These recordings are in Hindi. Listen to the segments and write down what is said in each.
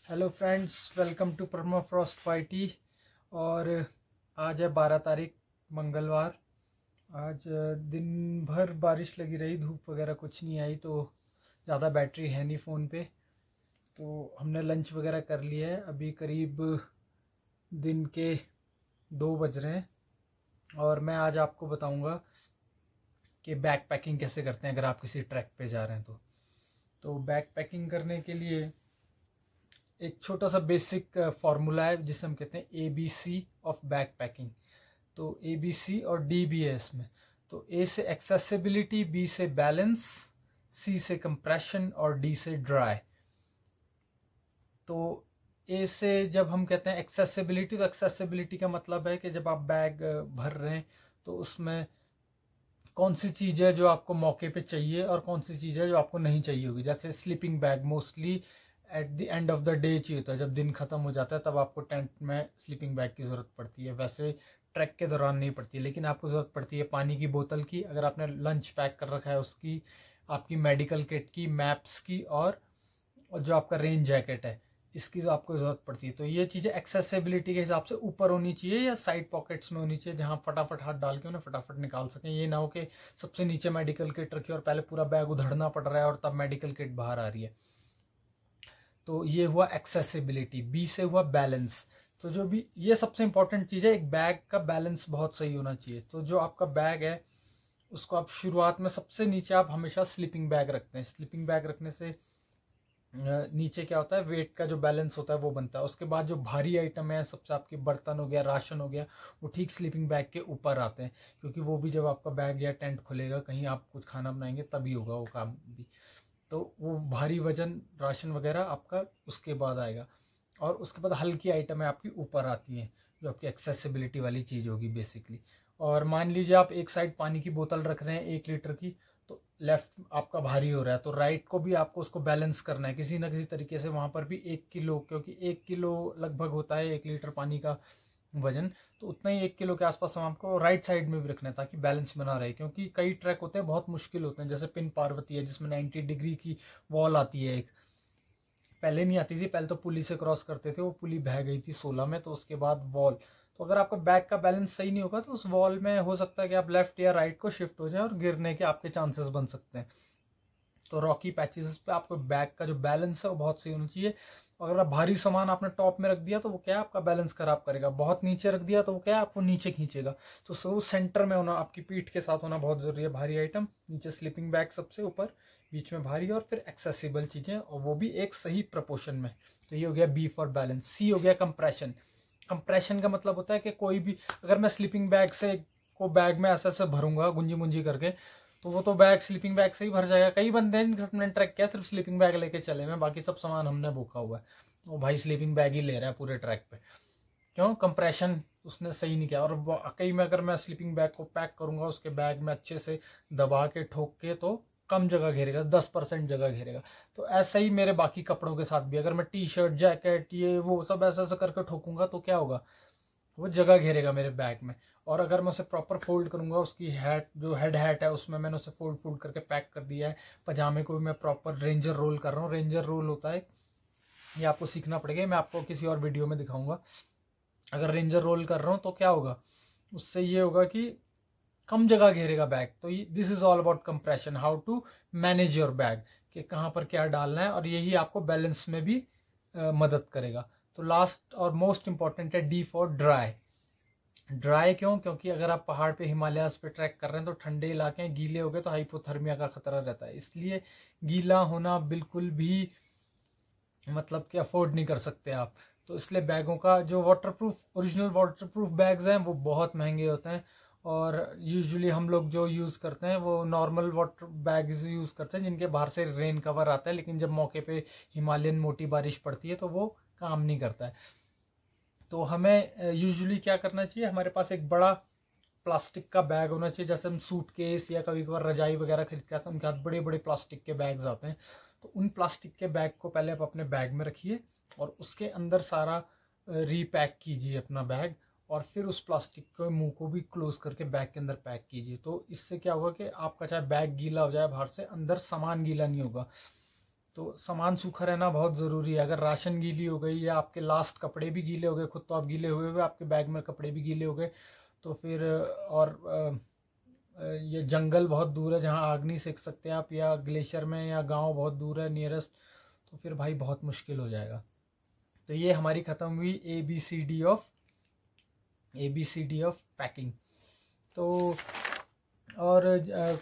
Hello friends, welcome to permafrost party. और आज है 12 तारीख, मंगलवार। आज दिन भर बारिश लगी रही, धूप वगैरह कुछ नहीं आई, तो ज़्यादा बैटरी है नहीं फ़ोन पे। तो हमने लंच वगैरह कर लिया है। अभी करीब दिन के 2 बज रहे हैं और मैं आज आपको बताऊंगा कि बैक पैकिंग कैसे करते हैं अगर आप किसी ट्रैक पे जा रहे हैं। तो बैक पैकिंग करने के लिए एक छोटा सा बेसिक फार्मूला है जिसे हम कहते हैं ABC ऑफ बैक पैकिंग। तो ABC और D भी है इसमें। तो A से एक्सेसिबिलिटी, B से बैलेंस, C से कंप्रेशन और D से ड्राई। तो A से जब हम कहते हैं एक्सेसिबिलिटी, तो एक्सेसिबिलिटी का मतलब है कि जब आप बैग भर रहे हैं तो उसमें कौन सी चीज़ है जो आपको मौके पे चाहिए और कौन सी चीज़ है जो आपको नहीं चाहिए होगी। जैसे sleeping bag mostly at the end of the day चाहिए होता है, जब दिन खत्म हो जाता है तब आपको टेंट में स्लीपिंग बैग की ज़रूरत पड़ती है। वैसे ट्रैक के दौरान नहीं पड़ती है, लेकिन आपको ज़रूरत पड़ती है पानी की बोतल की, अगर आपने लंच पैक कर रखा है उसकी, आपकी मेडिकल किट की, मैप्स की, और जो आपका रेन जैकेट है इसकी जो आपको ज़रूरत पड़ती है। तो ये चीज़ें एक्सेसिबिलिटी के हिसाब से ऊपर होनी चाहिए या साइड पॉकेट्स में होनी चाहिए, जहाँ फटाफट हाथ डाल के उन्हें फटाफट निकाल सकें। ये ना हो कि सबसे नीचे मेडिकल किट रखी और पहले पूरा बैग उधड़ना पड़ रहा है और तब मेडिकल किट बाहर आ रही है। तो ये हुआ एक्सेसिबिलिटी। बी से हुआ बैलेंस। तो जो भी ये सबसे इंपॉर्टेंट चीज़ है, एक बैग का बैलेंस बहुत सही होना चाहिए। तो जो आपका बैग है उसको आप शुरुआत में सबसे नीचे आप हमेशा स्लीपिंग बैग रखते हैं। स्लीपिंग बैग रखने से नीचे क्या होता है, वेट का जो बैलेंस होता है वो बनता है। उसके बाद जो भारी आइटम है, सबसे आपके बर्तन हो गया, राशन हो गया, वो ठीक स्लीपिंग बैग के ऊपर आते हैं, क्योंकि वो भी जब आपका बैग या टेंट खुलेगा, कहीं आप कुछ खाना बनाएंगे तभी होगा वो काम भी। तो वो भारी वजन राशन वगैरह आपका उसके बाद आएगा। और उसके बाद हल्की आइटमें आपकी ऊपर आती हैं, जो आपकी एक्सेसिबिलिटी वाली चीज़ होगी बेसिकली। और मान लीजिए आप एक साइड पानी की बोतल रख रहे हैं 1 लीटर की, तो लेफ्ट आपका भारी हो रहा है, तो राइट को भी आपको उसको बैलेंस करना है किसी ना किसी तरीके से। वहाँ पर भी 1 किलो, क्योंकि 1 किलो लगभग होता है 1 लीटर पानी का वजन, तो उतना ही 1 किलो के आसपास हम आपको राइट साइड में भी रखना है ताकि बैलेंस बना रहे। क्योंकि कई ट्रैक होते हैं बहुत मुश्किल होते हैं, जैसे पिन पार्वती है जिसमें 90 डिग्री की वॉल आती है एक। पहले नहीं आती थी, पहले तो पुली से क्रॉस करते थे, वो पुली बह गई थी 16 में, तो उसके बाद वॉल। तो अगर आपका बैक का बैलेंस सही नहीं होगा तो उस वॉल में हो सकता है कि आप लेफ्ट या राइट को शिफ्ट हो जाए और गिरने के आपके चांसेस बन सकते हैं। तो रॉकी पैचेस पे आपको बैक का जो बैलेंस है वो बहुत सही होना चाहिए। अगर आप भारी सामान आपने टॉप में रख दिया तो वो क्या है, आपका बैलेंस खराब करेगा। बहुत नीचे रख दिया तो वो क्या है, आपको नीचे खींचेगा। तो वो सेंटर में होना, आपकी पीठ के साथ होना बहुत जरूरी है। भारी आइटम नीचे, स्लीपिंग बैग सबसे ऊपर, बीच में भारी, और फिर एक्सेसिबल चीजें, और वो भी एक सही प्रपोर्शन में। तो ये हो गया बी फॉर बैलेंस। सी हो गया कंप्रेशन। कंप्रेशन का मतलब होता है कि कोई भी, अगर मैं स्लीपिंग बैग से को बैग में ऐसे ऐसे भरूंगा गुंजी मुंजी करके, तो वो तो बैग स्लीपिंग बैग से ही भर जाएगा। कई बंदे हैं जिनके साथ मैंने ट्रैक किया, सिर्फ स्लीपिंग बैग लेके चले, मैं बाकी सब सामान हमने भूखा हुआ है, वो भाई स्लीपिंग बैग ही ले रहा है पूरे ट्रैक पे। क्यों? कंप्रेशन उसने सही नहीं किया। और कई में अगर मैं स्लीपिंग बैग को पैक करूंगा उसके बैग में अच्छे से दबा के ठोक के, तो कम जगह घेरेगा, 10% जगह घेरेगा। तो ऐसा ही मेरे बाकी कपड़ों के साथ भी, अगर मैं टी शर्ट, जैकेट, ये वो सब ऐसा ऐसा करके ठोकूंगा तो क्या होगा, वो जगह घेरेगा मेरे बैग में। और अगर मैं उसे प्रॉपर फोल्ड करूंगा, उसकी हैट, जो हेड हैट है उसमें मैंने उसे फोल्ड फोल्ड करके पैक कर दिया है। पजामे को भी मैं प्रॉपर रेंजर रोल कर रहा हूँ। रेंजर रोल होता है, ये आपको सीखना पड़ेगा, मैं आपको किसी और वीडियो में दिखाऊंगा। अगर रेंजर रोल कर रहा हूँ तो क्या होगा, उससे ये होगा कि कम जगह घेरेगा बैग। तो this is all about compression, how to manage your bag, कि कहाँ पर क्या डालना है, और यही आपको बैलेंस में भी मदद करेगा। तो लास्ट और मोस्ट इंपॉर्टेंट है डी फॉर ड्राई। ड्राई क्यों? क्योंकि अगर आप पहाड़ पे, हिमालयाज पे ट्रैक कर रहे हैं तो ठंडे इलाके हैं, गीले हो गए तो हाइपोथर्मिया का खतरा रहता है। इसलिए गीला होना बिल्कुल भी मतलब कि अफोर्ड नहीं कर सकते आप। तो इसलिए बैगों का जो वाटरप्रूफ, ओरिजिनल वाटरप्रूफ बैग्स हैं वो बहुत महंगे होते हैं। और यूजुअली हम लोग जो यूज़ करते हैं वो नॉर्मल वाटर बैग्स यूज़ करते हैं जिनके बाहर से रेन कवर आता है, लेकिन जब मौके पे हिमालयन मोटी बारिश पड़ती है तो वो काम नहीं करता है। तो हमें यूजुअली क्या करना चाहिए, हमारे पास एक बड़ा प्लास्टिक का बैग होना चाहिए। जैसे हम सूटकेस या कभी कभार रजाई वगैरह खरीद के आते हैं, उनके हाथ बड़े बड़े प्लास्टिक के बैग्स आते हैं। तो उन प्लास्टिक के बैग को पहले आप अपने बैग में रखिए और उसके अंदर सारा रीपैक कीजिए अपना बैग, और फिर उस प्लास्टिक के मुंह को भी क्लोज करके बैग के अंदर पैक कीजिए। तो इससे क्या होगा कि आपका चाहे बैग गीला हो जाए बाहर से, अंदर सामान गीला नहीं होगा। तो सामान सूखा रहना बहुत ज़रूरी है। अगर राशन गीली हो गई या आपके लास्ट कपड़े भी गीले हो गए, खुद तो आप गीले हुए हुए, आपके बैग में कपड़े भी गीले हो गए, तो फिर और ये जंगल बहुत दूर है जहाँ आग नहीं सेक सकते आप, या ग्लेशियर में, या गांव बहुत दूर है नियरेस्ट, तो फिर भाई बहुत मुश्किल हो जाएगा। तो ये हमारी ख़त्म हुई ABCD ऑफ पैकिंग। तो और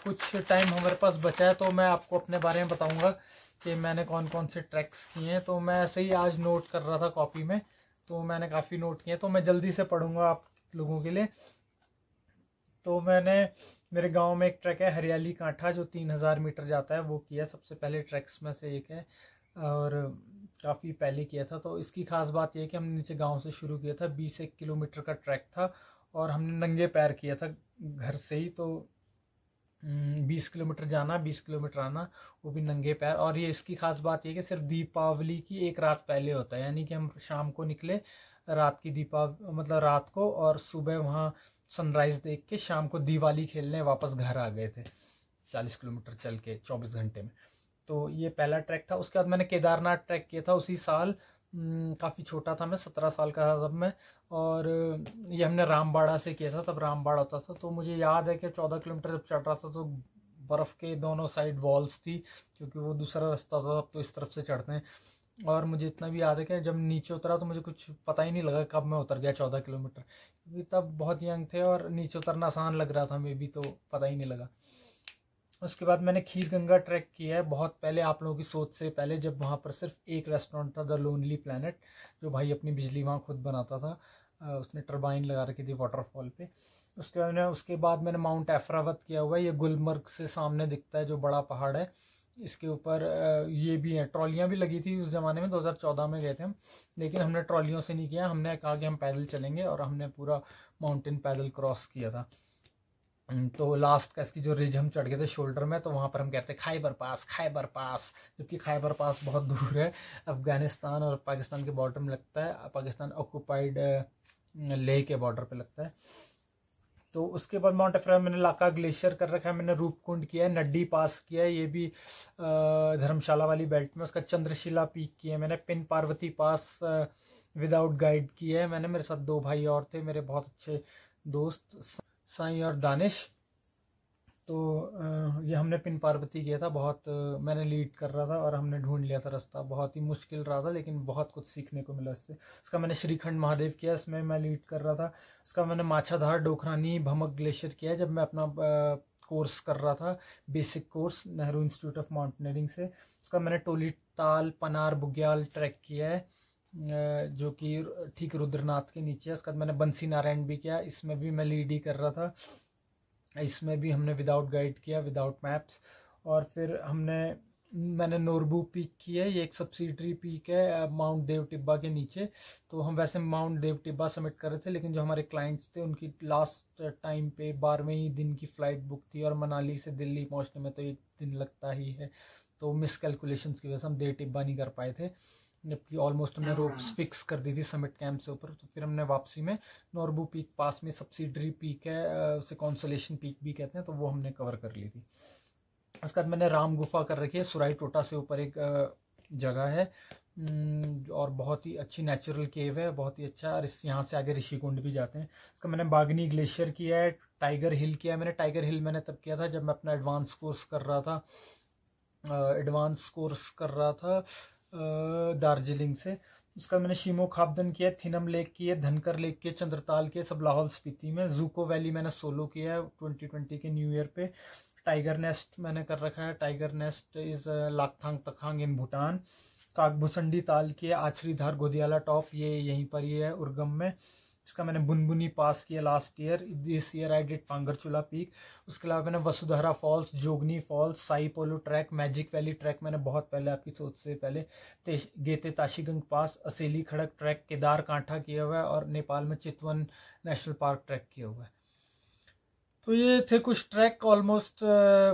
कुछ टाइम हमारे पास बचा है, तो मैं आपको अपने बारे में बताऊंगा कि मैंने कौन कौन से ट्रैक्स किए हैं। तो मैं ऐसे ही आज नोट कर रहा था कॉपी में, तो मैंने काफ़ी नोट किए, तो मैं जल्दी से पढ़ूंगा आप लोगों के लिए। तो मैंने मेरे गांव में एक ट्रैक है हरियाली कांठा जो 3000 मीटर जाता है, वो किया सबसे पहले ट्रैक्स में से एक है, और काफ़ी पहले किया था। तो इसकी खास बात यह है कि हमने नीचे गांव से शुरू किया था, 21 किलोमीटर का ट्रैक था, और हमने नंगे पैर किया था घर से ही। तो 20 किलोमीटर जाना, 20 किलोमीटर आना, वो भी नंगे पैर। और ये इसकी खास बात ये कि सिर्फ दीपावली की एक रात पहले होता है, यानी कि हम शाम को निकले रात की मतलब रात को, और सुबह वहाँ सनराइज देख के शाम को दिवाली खेलने वापस घर आ गए थे 40 किलोमीटर चल के 24 घंटे में। तो ये पहला ट्रैक था। उसके बाद मैंने केदारनाथ ट्रैक किया था उसी साल, काफ़ी छोटा था मैं, 17 साल का था तब मैं, और ये हमने रामबाड़ा से किया था, तब रामबाड़ा होता था। तो मुझे याद है कि 14 किलोमीटर जब चढ़ रहा था तो बर्फ़ के दोनों साइड वॉल्स थी, क्योंकि वो दूसरा रास्ता था, अब तो इस तरफ से चढ़ते हैं। और मुझे इतना भी याद है कि जब नीचे उतरा तो मुझे कुछ पता ही नहीं लगा कब मैं उतर गया 14 किलोमीटर, क्योंकि तब बहुत यंग थे और नीचे उतरना आसान लग रहा था मे भी, तो पता ही नहीं लगा। उसके बाद मैंने खीर गंगा ट्रैक किया है बहुत पहले, आप लोगों की सोच से पहले, जब वहाँ पर सिर्फ एक रेस्टोरेंट था, द लोनली प्लैनेट, जो भाई अपनी बिजली वहाँ खुद बनाता था। उसने टरबाइन लगा रखी थी वाटरफॉल पे। उसके बाद मैंने माउंट एफरावत किया हुआ है, ये गुलमर्ग से सामने दिखता है जो बड़ा पहाड़ है, इसके ऊपर ये भी है। ट्रॉलियाँ भी लगी थी उस ज़माने में, 2014 में गए थे हम, लेकिन हमने ट्रॉलियों से नहीं किया, हमने कहा कि हम पैदल चलेंगे, और हमने पूरा माउंटेन पैदल क्रॉस किया था। तो लास्ट का इसकी जो रिज हम चढ़ गए थे शोल्डर में, तो वहाँ पर हम कहते हैं खैबर पास, जबकि खैबर पास बहुत दूर है, अफगानिस्तान और पाकिस्तान के बॉर्डर में लगता है, पाकिस्तान ऑक्यूपाइड लेह के बॉर्डर पे लगता है। तो उसके बाद माउंट एफरावत मैंने लाका ग्लेशियर कर रखा है, मैंने रूपकुंड किया है, नड्डी पास किया है, ये भी धर्मशाला वाली बेल्ट में। उसका चंद्रशिला पीक किया है मैंने, पिन पार्वती पास विदाउट गाइड किया है मैंने। मेरे साथ 2 भाई और थे मेरे बहुत अच्छे दोस्त, साईं और दानिश। तो ये हमने पिन पार्वती किया था, बहुत मैंने लीड कर रहा था, और हमने ढूंढ लिया था रास्ता, बहुत ही मुश्किल रहा था लेकिन बहुत कुछ सीखने को मिला इससे। उसका मैंने श्रीखंड महादेव किया, इसमें मैं लीड कर रहा था। उसका मैंने माछाधार डोखरानी भमक ग्लेशियर किया जब मैं अपना कोर्स कर रहा था, basic course Nehru institute of mountaineering से। उसका मैंने टोली ताल पनार बुग्याल ट्रैक किया है, जो कि ठीक रुद्रनाथ के नीचे है। उसके बाद मैंने बंसी नारायण भी किया, इसमें भी मैं लीड ही कर रहा था, इसमें भी हमने विदाउट गाइड किया, विदाउट मैप्स। और फिर मैंने नोरबू पीक की है, ये एक सब्सिडरी पीक है माउंट देव टिब्बा के नीचे। तो हम वैसे माउंट देव टिब्बा सबमिट कर रहे थे, लेकिन जो हमारे क्लाइंट्स थे उनकी लास्ट टाइम पे 12वें ही दिन की फ़्लाइट बुक थी, और मनाली से दिल्ली पहुंचने में तो 1 दिन लगता ही है, तो मिस कैलकुलेशंस की वजह से हम देव टिब्बा नहीं कर पाए थे, जबकि ऑलमोस्ट हमने रोप्स फिक्स कर दी थी समिट कैंप से ऊपर। तो फिर हमने वापसी में नोरबू पीक पास में सब्सिडरी पीक है, उसे कॉन्सोलेशन पीक भी कहते हैं, तो वो हमने कवर कर ली थी। उसके बाद मैंने राम गुफा कर रखी है, सुराई टोटा से ऊपर एक जगह है, और बहुत ही अच्छी नेचुरल केव है, बहुत ही अच्छा। और यहाँ से आगे ऋषिकुंड भी जाते हैं। उसका मैंने बागनी ग्लेशियर किया है, टाइगर हिल किया है मैंने। टाइगर हिल मैंने तब किया था जब मैं अपना एडवांस कोर्स कर रहा था, दार्जिलिंग से। उसका मैंने शीमो खापदन किया, थिनम लेक की है, धनकर लेक के, चंद्रताल के, सब लाहौल स्पीति में। जूको वैली मैंने सोलो किया है 2020 के न्यू ईयर पे। टाइगर नेस्ट मैंने कर रखा है, टाइगर नेस्ट इज़ लाकथांग तखांग इन भूटान। काकभूसंडी ताल की है, आछरीधार गोदियाला टॉप, ये यहीं पर ही है उर्गम में। इसका मैंने बुनबुनी पास किया last year, this year I did Pangarchulla peak. उसके अलावा मैंने वसुधारा फॉल्स, जोगनी फॉल्स, साई पोलो ट्रैक, मैजिक वैली ट्रैक मैंने बहुत पहले, आपकी सोच से पहले, गेते ताशीगंग पास, असेली खड़क ट्रैक, केदार कांठा किया हुआ है, और नेपाल में चितवन नेशनल पार्क ट्रैक किया हुआ है। तो ये थे कुछ ट्रैक, ऑलमोस्ट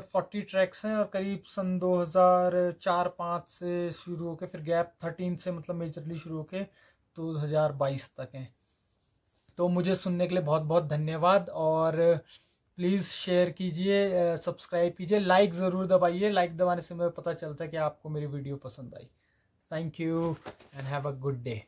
40 ट्रैक्स हैं, और करीब सन 2004-05 से शुरू होके, फिर गैप 13 से मतलब मेजरली शुरू होके 2022 तक हैं। तो मुझे सुनने के लिए बहुत बहुत धन्यवाद, और प्लीज़ शेयर कीजिए, सब्सक्राइब कीजिए, लाइक ज़रूर दबाइए। लाइक दबाने से मुझे पता चलता है कि आपको मेरी वीडियो पसंद आई। Thank you and have a good day.